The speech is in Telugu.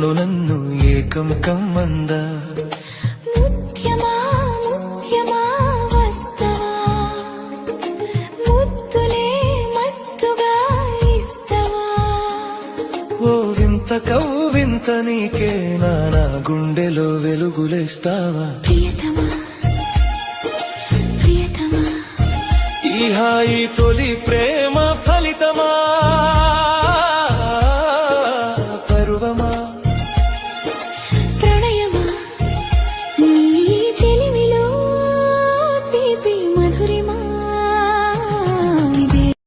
నన్ను నన్ను ఏకం కమ్మందా. ముత్యమా ముత్యమా వస్తవా, ముద్దులే మత్తుగా ఇస్తవా. ఓ వింత కవ్వింత నీకే నా గుండెలో వెలుగులేస్తావా. ప్రియతమా ప్రియతమా ఈ హాయితో